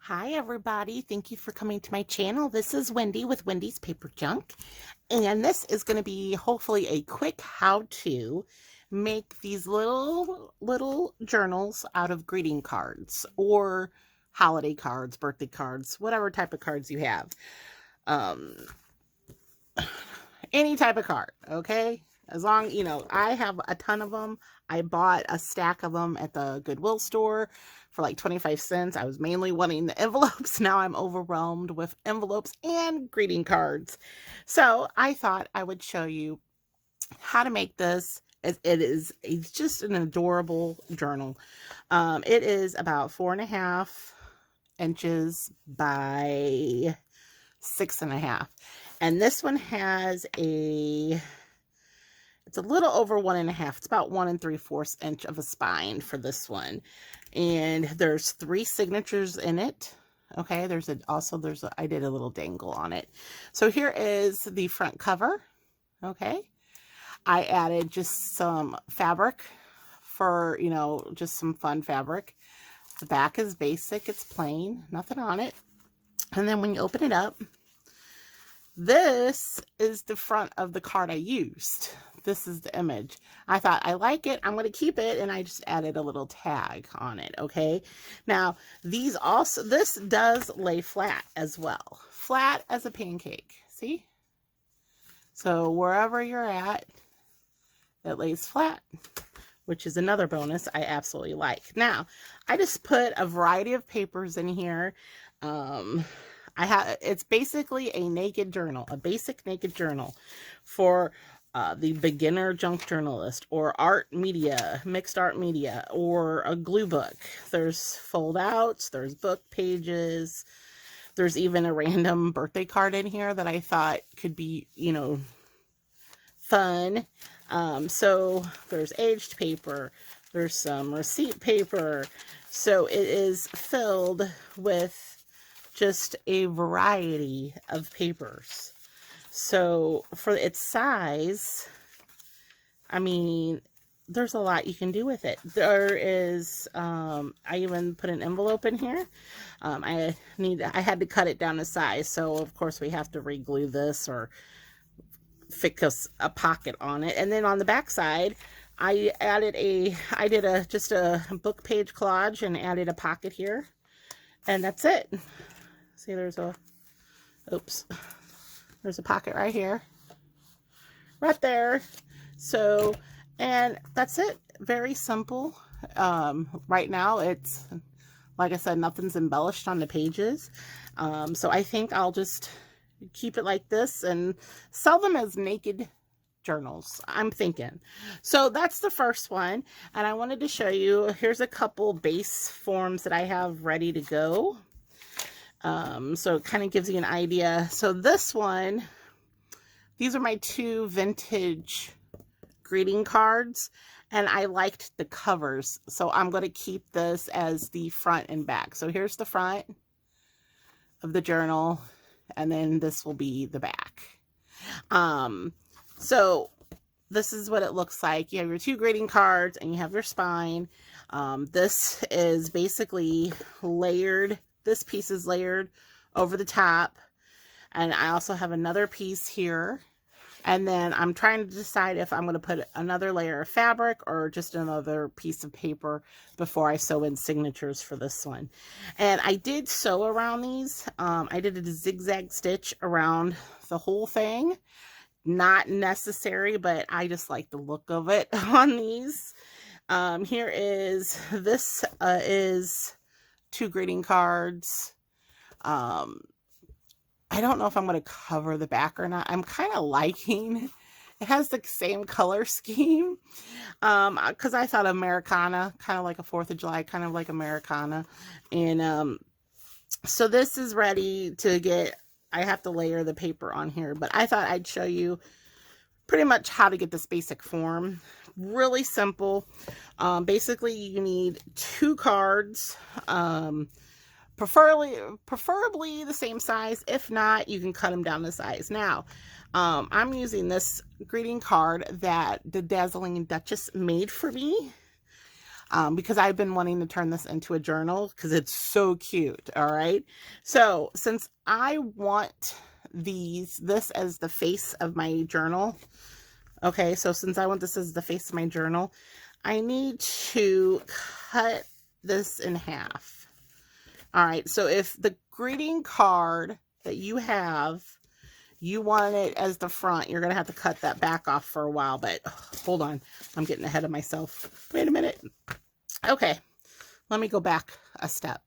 Hi everybody, thank you for coming to my channel. This is Wendy with Wendy's Paper Junk, and this is going to be hopefully a quick how-to make these little journals out of greeting cards or holiday cards, birthday cards, whatever type of cards you have. Um, any type of card, okay? As long, I have a ton of them. I bought a stack of them at the Goodwill store for like 25 cents. I was mainly wanting the envelopes. Now I'm overwhelmed with envelopes and greeting cards. So I thought I would show you how to make this. It's just an adorable journal. It is about 4.5 inches by 6.5. And this one has it's a little over 1.5. It's about 1 3/4 inch of a spine for this one. And there's 3 signatures in it. Okay, I did a little dangle on it. So here is the front cover. Okay, I added just some fabric for, just some fun fabric. The back is basic, it's plain, nothing on it. And then when you open it up, this is the front of the card I used. This is the image. I thought, I like it, I'm going to keep it, and I just added a little tag on it, okay? Now, this does lay flat as well. Flat as a pancake, see? So wherever you're at, it lays flat, which is another bonus I absolutely like. Now, I just put a variety of papers in here. It's basically a naked journal, a basic naked journal for the beginner junk journalist, or art media, mixed art media, or a glue book. There's fold outs, there's book pages, there's even a random birthday card in here that I thought could be, fun. So there's aged paper, there's some receipt paper. So it is filled with just a variety of papers. So for its size, I mean, there's a lot you can do with it. There is, I even put an envelope in here. I had to cut it down to size. So of course we have to re-glue this or fix a pocket on it. And then on the back side, I did just a book page collage and added a pocket here. And that's it. See, there's a pocket right here, right there. So, and that's it. Very simple. Right now, it's, like I said, nothing's embellished on the pages. So I think I'll just keep it like this and sell them as naked journals, I'm thinking. So that's the first one. And I wanted to show you, here's a couple base forms that I have ready to go. So it kind of gives you an idea. So this one, these are my 2 vintage greeting cards, and I liked the covers. So I'm going to keep this as the front and back. So here's the front of the journal, and then this will be the back. So this is what it looks like. You have your 2 greeting cards and you have your spine. This is basically layered. This piece is layered over the top. And I also have another piece here. And then I'm trying to decide if I'm going to put another layer of fabric or just another piece of paper before I sew in signatures for this one. And I did sew around these. I did a zigzag stitch around the whole thing. Not necessary, but I just like the look of it on these. Here is, this is 2 greeting cards. I don't know if I'm going to cover the back or not. I'm kind of liking, it has the same color scheme, because I thought Americana, kind of like a 4th of July, kind of like Americana. And so this is ready to get, I have to layer the paper on here, but I thought I'd show you pretty much how to get this basic form. Really simple. Basically, you need 2 cards, preferably the same size. If not, you can cut them down to size. Now, I'm using this greeting card that the Dazzling Duchess made for me. because I've been wanting to turn this into a journal because it's so cute. All right. So since I want this as the face of my journal. Okay. So since I want this as the face of my journal, I need to cut this in half. All right. So if the greeting card that you have, you want it as the front, you're going to have to cut that back off for a while, but hold on. I'm getting ahead of myself. Wait a minute. Okay. Let me go back a step.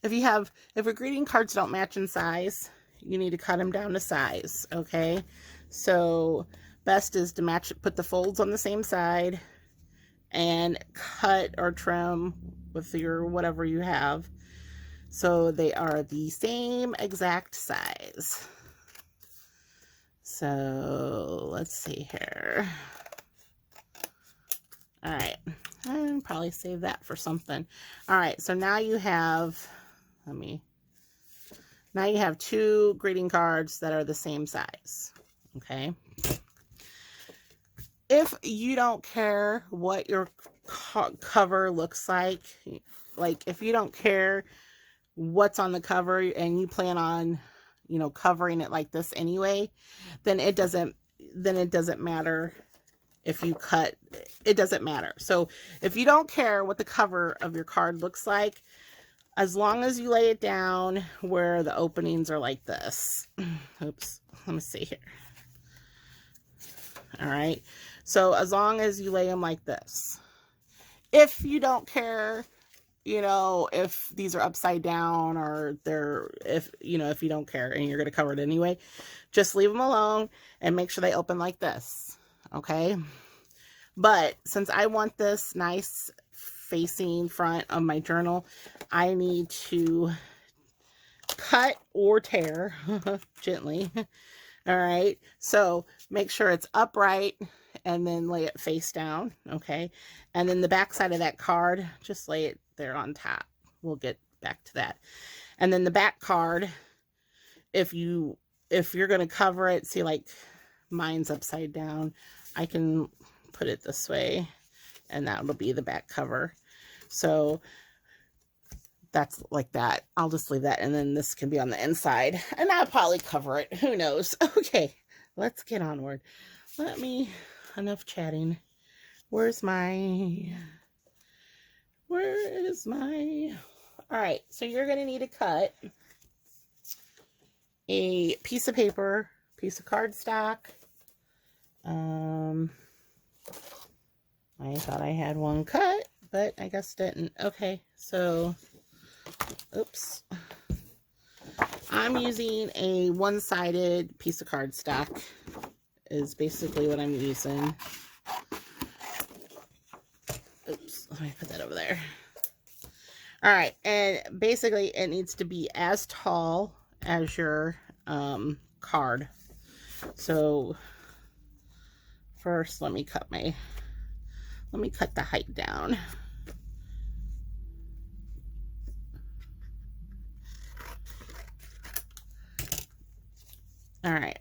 If your greeting cards don't match in size, you need to cut them down to size. Okay. So best is to match, put the folds on the same side and cut or trim with your whatever you have. So they are the same exact size. So let's see here. All right. I'll probably save that for something. All right. So now you have, now you have 2 greeting cards that are the same size. Okay. If you don't care what your cover looks like if you don't care what's on the cover and you plan on, you know, covering it like this anyway, then it doesn't matter if you cut, it doesn't matter. So if you don't care what the cover of your card looks like, as long as you lay it down where the openings are like this. Oops, let me see here. All right. So as long as you lay them like this. If you don't care, you know, if these are upside down or if you don't care and you're going to cover it anyway, just leave them alone and make sure they open like this. Okay. But since I want this nice facing front of my journal, I need to cut or tear gently. All right. So make sure it's upright and then lay it face down. Okay. And then the back side of that card, just lay it there on top. We'll get back to that. And then the back card, if you're going to cover it, see, like mine's upside down, I can put it this way and that will be the back cover. So that's like that. I'll just leave that. And then this can be on the inside and I'll probably cover it. Who knows? Okay, let's get onward. Enough chatting. Where is my, all right. So you're going to need to cut a piece of paper, piece of cardstock. I thought I had one cut, but I guess didn't. Okay. So, oops. I'm using a one-sided piece of cardstock is basically what I'm using. Oops, let me put that over there. All right, and basically it needs to be as tall as your card. So first, let me cut the height down. All right.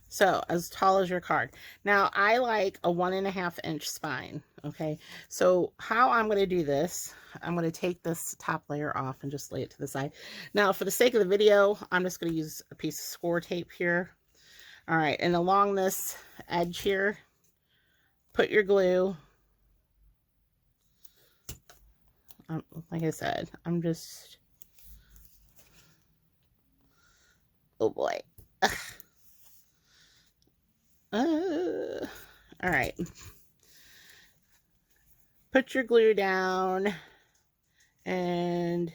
So as tall as your card. Now I like a 1.5 inch spine. Okay. So how I'm going to do this, I'm going to take this top layer off and just lay it to the side. Now for the sake of the video, I'm just going to use a piece of score tape here. All right. And along this edge here, put your glue. Like I said, I'm just, oh boy. All right. Put your glue down and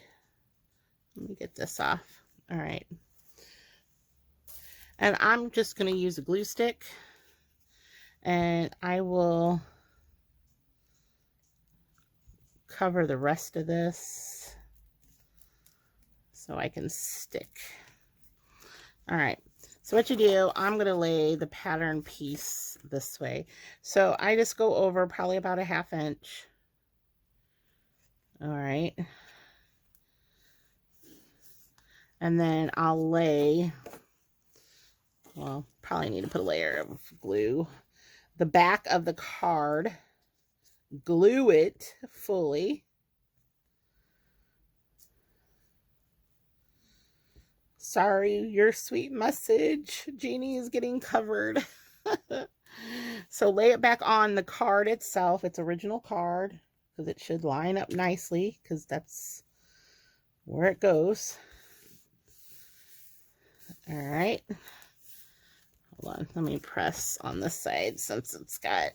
let me get this off. All right. And I'm just going to use a glue stick and I will cover the rest of this so I can stick. All right. So what you do, I'm going to lay the pattern piece this way. So I just go over probably about a 1/2 inch. All right. And then I'll lay, well, probably need to put a layer of glue. The back of the card glue it fully. Sorry, your sweet message, Jeannie, is getting covered. So lay it back on the card itself, its original card, because it should line up nicely, because that's where it goes. All right. Hold on, let me press on this side since it's got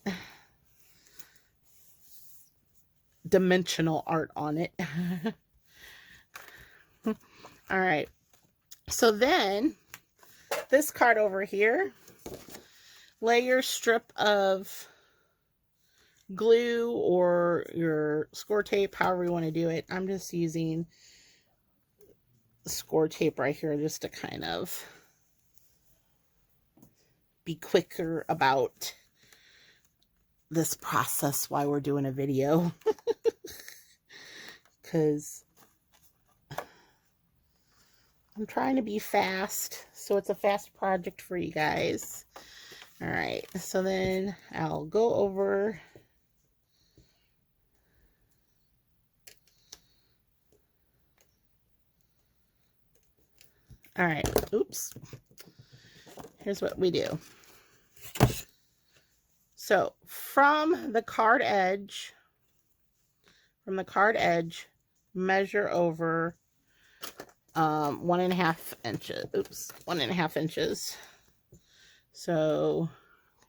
dimensional art on it. All right. So then this card over here, lay your strip of glue or your score tape, however you want to do it. I'm just using score tape right here just to kind of be quicker about this process while we're doing a video. Because I'm trying to be fast, so it's a fast project for you guys. All right, so then I'll go over all right, oops. Here's what we do. So from the card edge, measure over 1.5 inches. Oops, 1.5 inches. So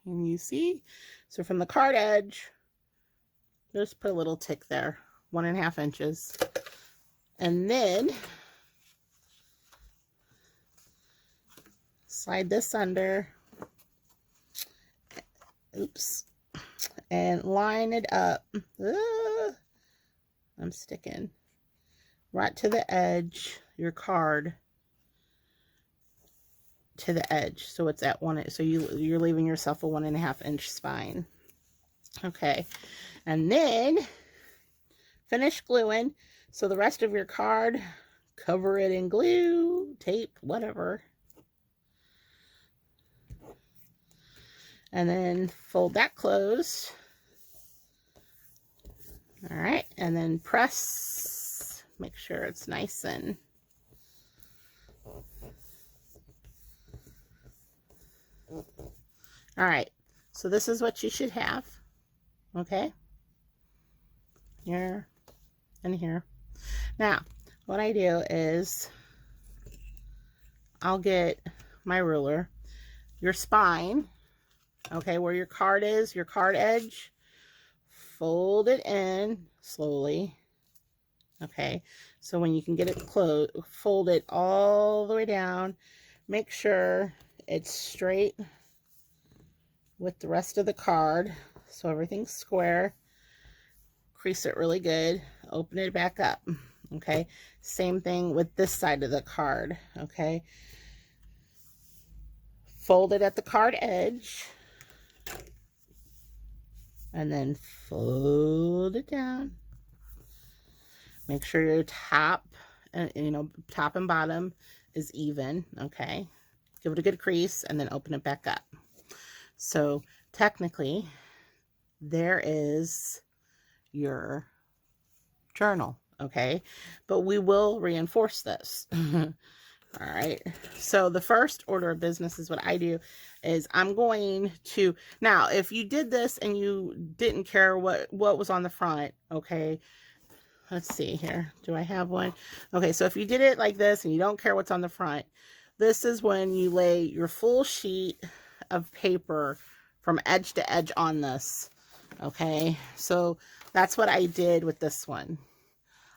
can you see? So from the card edge, just put a little tick there, 1.5 inches. And then slide this under. Oops. And line it up. I'm sticking right to the edge, your card to the edge. So it's at one, so you're leaving yourself a 1.5 inch spine. Okay. And then finish gluing. So the rest of your card, cover it in glue, tape, whatever. And then fold that closed. All right, and then press, make sure it's nice and all right, so this is what you should have. Okay, here and here. Now what I do is I'll get my ruler, your spine, okay, where your card is, your card edge, fold it in slowly. Okay, so when you can get it closed, fold it all the way down. Make sure it's straight with the rest of the card, so everything's square. Crease it really good. Open it back up. Okay, same thing with this side of the card. Okay, fold it at the card edge, and then fold it down. Make sure your top, top and bottom is even, okay? Give it a good crease and then open it back up. So technically, there is your journal, okay? But we will reinforce this. All right, so the first order of business is what I do is I'm going to, now if you did this and you didn't care what was on the front, okay, let's see here, do I have one? Okay, so if you did it like this and you don't care what's on the front, this is when you lay your full sheet of paper from edge to edge on this, okay? So that's what I did with this one.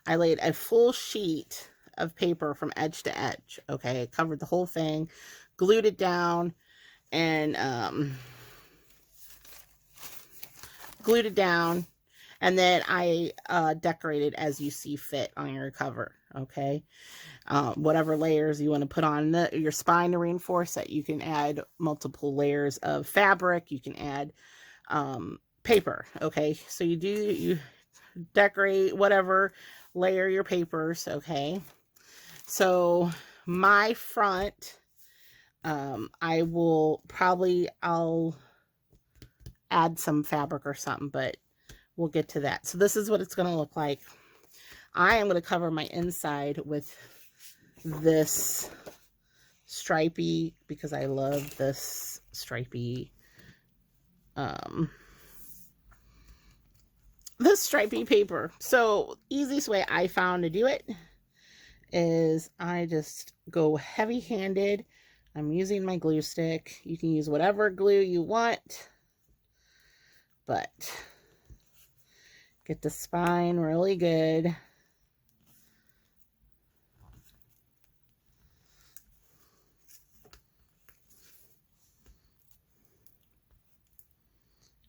I laid a full sheet of paper from edge to edge, okay? It covered the whole thing, glued it down, and and then I decorated as you see fit on your cover, okay? Whatever layers you want to put on your spine to reinforce it. You can add multiple layers of fabric. You can add paper, okay? So you decorate whatever, layer your papers, okay? So my front, I'll add some fabric or something, but we'll get to that. So this is what it's going to look like. I am going to cover my inside with this stripey, because I love this stripey, this stripey paper. So easiest way I found to do it is I just go heavy-handed. I'm using my glue stick. You can use whatever glue you want, but get the spine really good.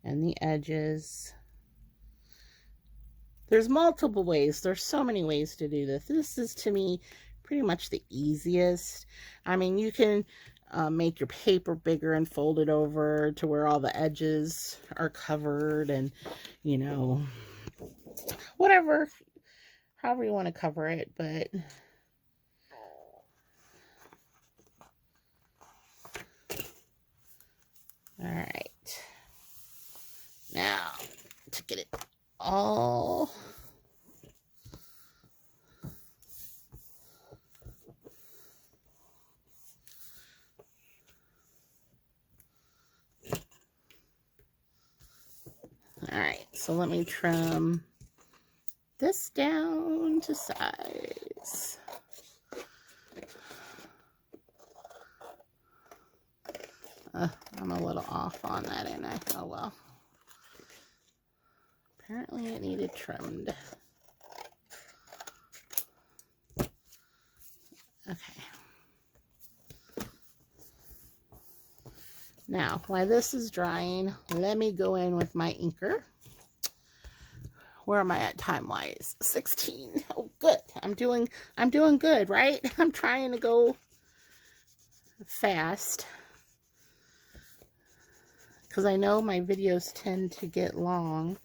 And the edges. There's multiple ways. There's so many ways to do this. This is, to me, pretty much the easiest. I mean, you can make your paper bigger and fold it over to where all the edges are covered, and, you know, whatever, however you want to cover it, but all right. Now, to get it all right, so let me trim this down to size. I'm a little off on that, ain't I? Oh well. Apparently it needed trimmed. Okay. Now, while this is drying, let me go in with my inker. Where am I at time-wise? 16. Oh, good. I'm doing good, right? I'm trying to go fast, because I know my videos tend to get long,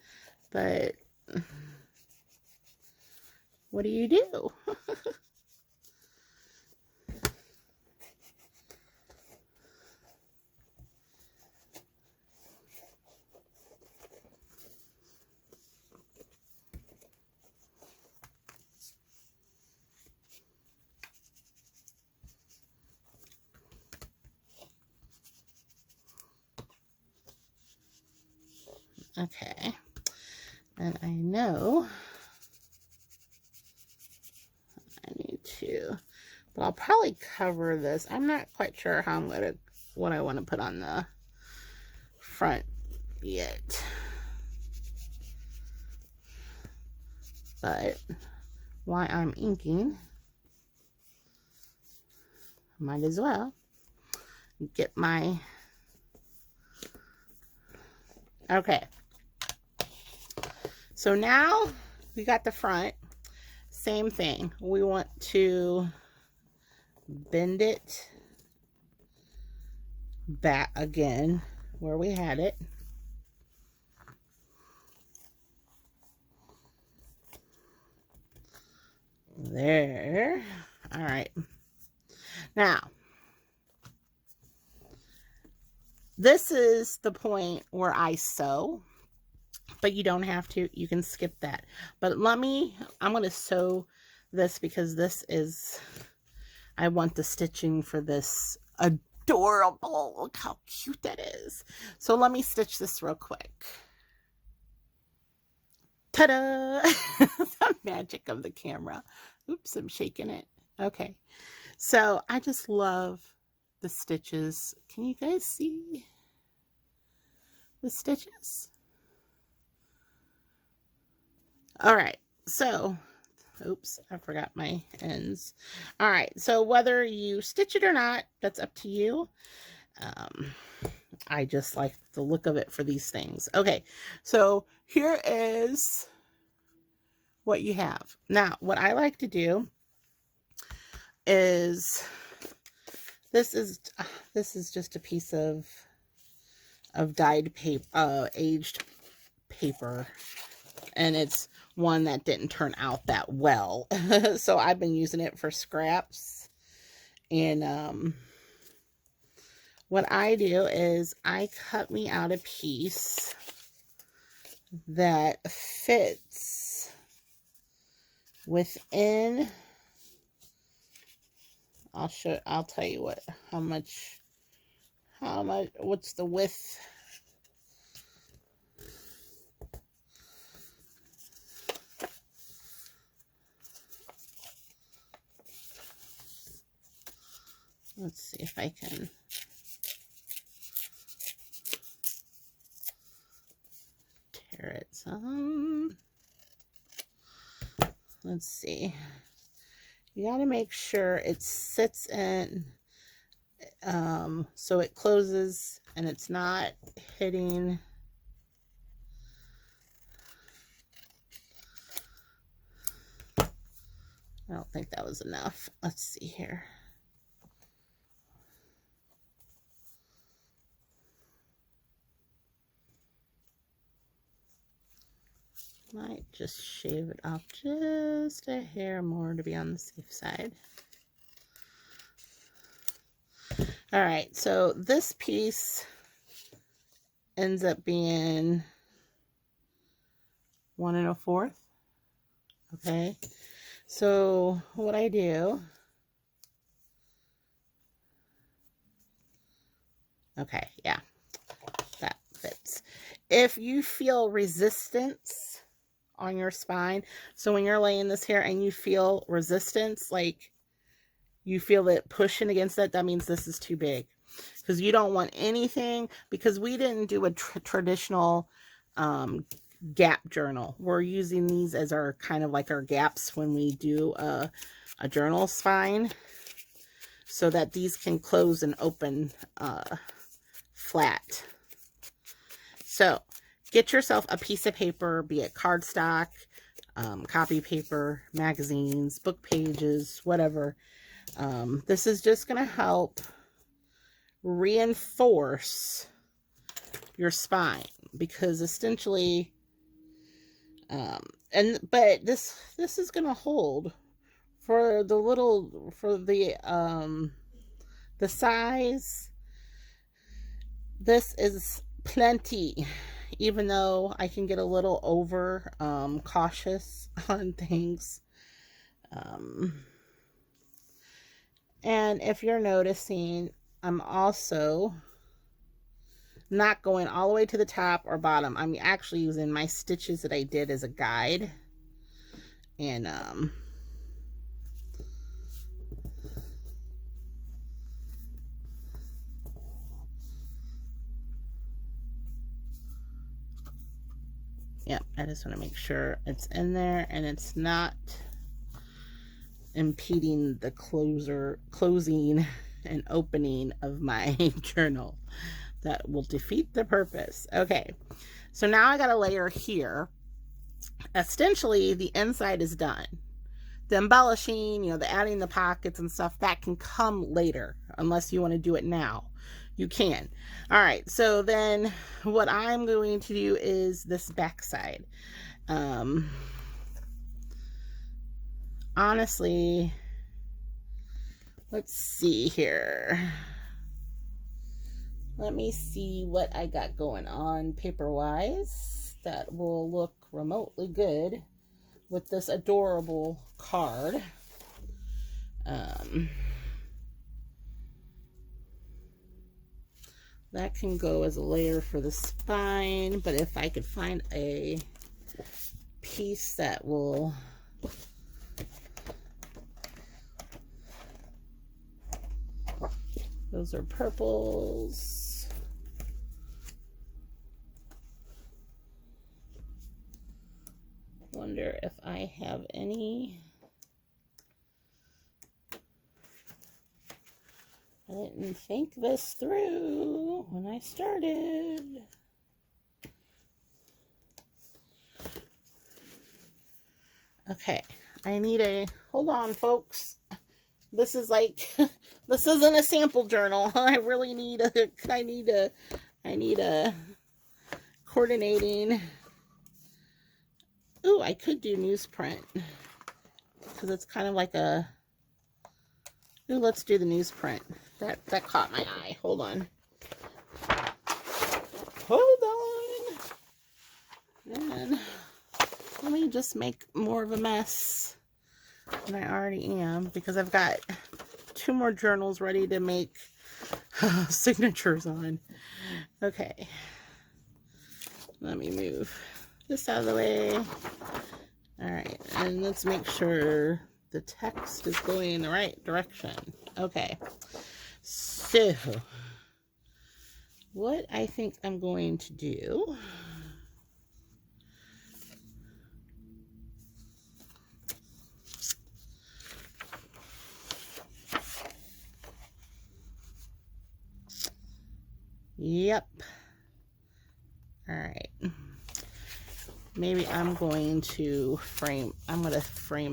but what do you do? Okay, and I know I need to, but I'll probably cover this. I'm not quite sure how what I want to put on the front yet, but while I'm inking, might as well get my, okay. So now we got the front. Same thing. We want to bend it back again where we had it. There. All right. Now, this is the point where I sew. But you don't have to. You can skip that. But I'm going to sew this, because this is, I want the stitching for this adorable. Look how cute that is. So let me stitch this real quick. Ta-da! The magic of the camera. Oops, I'm shaking it. Okay. So I just love the stitches. Can you guys see the stitches? All right, so, oops, I forgot my ends. All right, so whether you stitch it or not, that's up to you. I just like the look of it for these things. Okay, so here is what you have. Now, what I like to do is, this is just a piece of dyed paper, aged paper, and it's one that didn't turn out that well. So I've been using it for scraps. And what I do is I cut me out a piece that fits within. I'll tell you what, how much, what's the width? Let's see if I can. Tear it some. Let's see. You got to make sure it sits in, so it closes and it's not hitting. I don't think that was enough. Let's see here. Might just shave it off just a hair more to be on the safe side. All right, so this piece ends up being 1 1/4. Okay, so what I do, okay, yeah, that fits. If you feel resistance on your spine, so when you're laying this here and you feel resistance, like you feel it pushing against it, that means this is too big, because you don't want anything, because we didn't do a traditional gap journal. We're using these as our kind of like our gaps when we do a journal spine, so that these can close and open flat. So get yourself a piece of paper, be it cardstock, copy paper, magazines, book pages, whatever. This is just going to help reinforce your spine, because essentially, but this is going to hold for the size. This is plenty, even though I can get a little over cautious on things. And if you're noticing, I'm also not going all the way to the top or bottom. I'm actually using my stitches that I did as a guide. And yep, I just want to make sure it's in there and it's not impeding the closing and opening of my journal. That will defeat the purpose. Okay, so now I got a layer here. Essentially, the inside is done. The embellishing, the adding the pockets and stuff, that can come later, unless you want to do it now. You can. All right, so then what I'm going to do is this back side. Honestly, let's see here. Let me see what I got going on paper-wise that will look remotely good with this adorable card. That can go as a layer for the spine, but if I could find a piece that will... Those are purples. Wonder if I have any. I didn't think this through when I started. Okay, I need a, hold on folks. This is like, this isn't a sample journal. I really need a, I need a coordinating. Ooh, I could do newsprint, because it's kind of like a, ooh, let's do the newsprint. That caught my eye. Hold on. Hold on. And let me just make more of a mess than I already am, because I've got 2 more journals ready to make signatures on. Okay. Let me move this out of the way. All right, and let's make sure the text is going in the right direction. Okay, so what I think I'm going to do yep. All right. Maybe I'm going to frame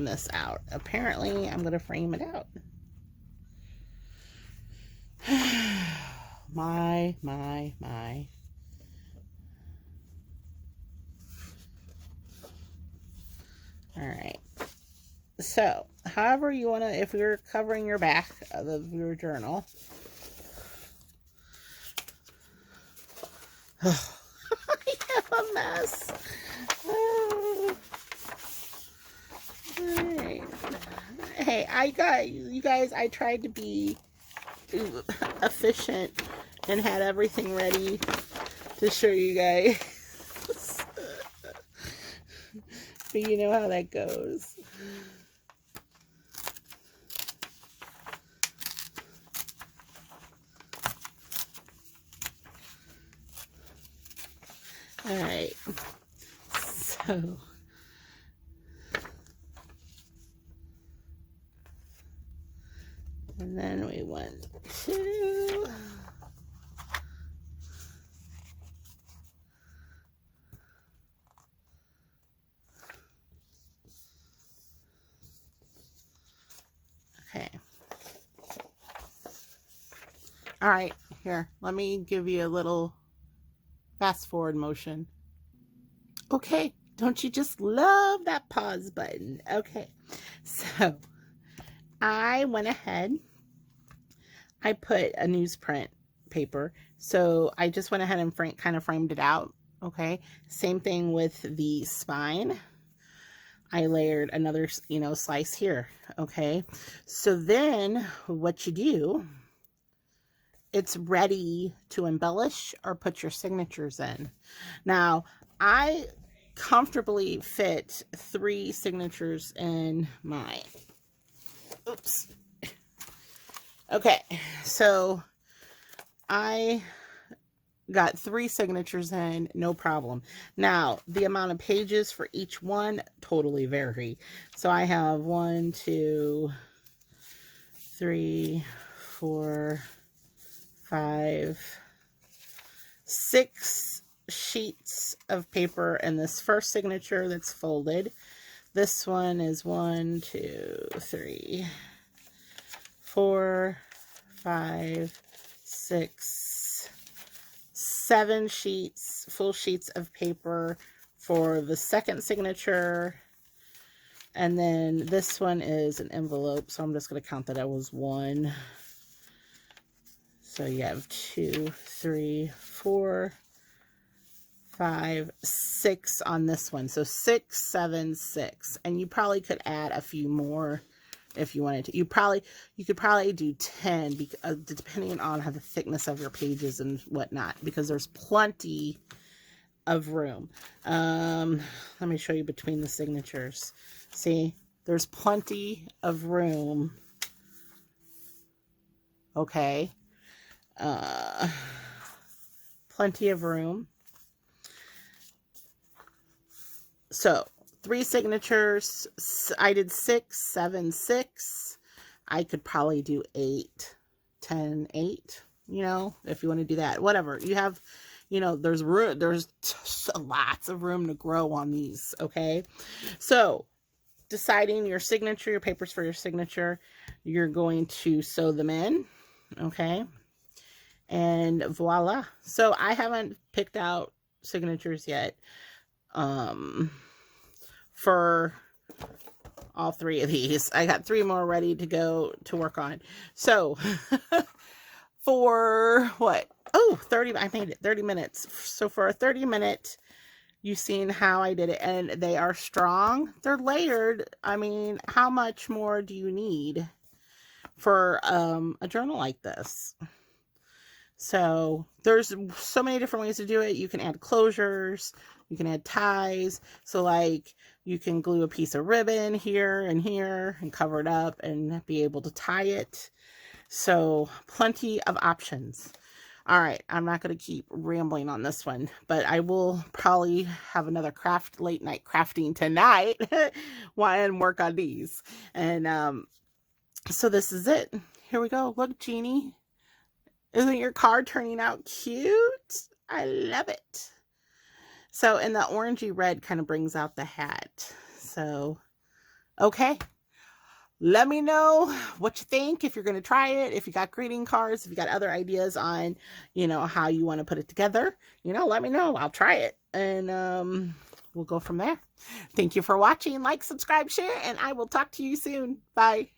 this out. Apparently, I'm going to frame it out. My. All right. So, however you want to, if you're covering your back of your journal. I have a mess. Alright. Hey, you guys, I tried to be efficient and had everything ready to show you guys. But you know how that goes. Alright. So and then we went to okay. All right, here, let me give you a little fast forward motion. Okay, don't you just love that pause button? Okay, so I went ahead, I put a newsprint paper, so I just went ahead and kind of framed it out. Okay, same thing with the spine. I layered another, slice here. Okay, so then what you do, it's ready to embellish or put your signatures in. Now, I comfortably fit 3 signatures in mine. Oops. Okay, so I got 3 signatures in, no problem. Now, the amount of pages for each one totally vary. So I have 1, 2, 3, 4, 5, 6 sheets of paper in this first signature that's folded. This one is 1, 2, 3, 4, 5, 6, 7 sheets, full sheets of paper for the second signature. And then this one is an envelope, so I'm just going to count that as 1. So you have 2, 3, 4, 5, 6 on this one. So 6, 7, 6. And you probably could add a few more if you wanted to. You could probably do 10, because, depending on how the thickness of your pages and whatnot, because there's plenty of room. Let me show you between the signatures. See, there's plenty of room. Okay. Plenty of room. So 3 signatures. I did 6, 7, 6. I could probably do 8, 10, 8, if you want to do that. Whatever. You have, there's room, there's lots of room to grow on these, okay? So, deciding your signature, your papers for your signature, you're going to sew them in, okay? And voila. So, I haven't picked out signatures yet. For all 3 of these. I got 3 more ready to go to work on. So, for what? Oh, 30, I made it 30 minutes. So for a 30-minute, You've seen how I did it, and they are strong. They're layered. I mean, how much more do you need for a journal like this? So there's so many different ways to do it. You can add closures, you can add ties. So like you can glue a piece of ribbon here and cover it up and be able to tie it. So plenty of options. All right, I'm not going to keep rambling on this one, but I will probably have another late night crafting tonight and work on these. And so this is it. Here we go. Look, Jeannie. Isn't your card turning out cute? I love it. So, and the orangey red kind of brings out the hat. So, okay. Let me know what you think, if you're going to try it, if you got greeting cards, if you got other ideas on, you know, how you want to put it together, you know, let me know. I'll try it. And we'll go from there. Thank you for watching. Like, subscribe, share, and I will talk to you soon. Bye.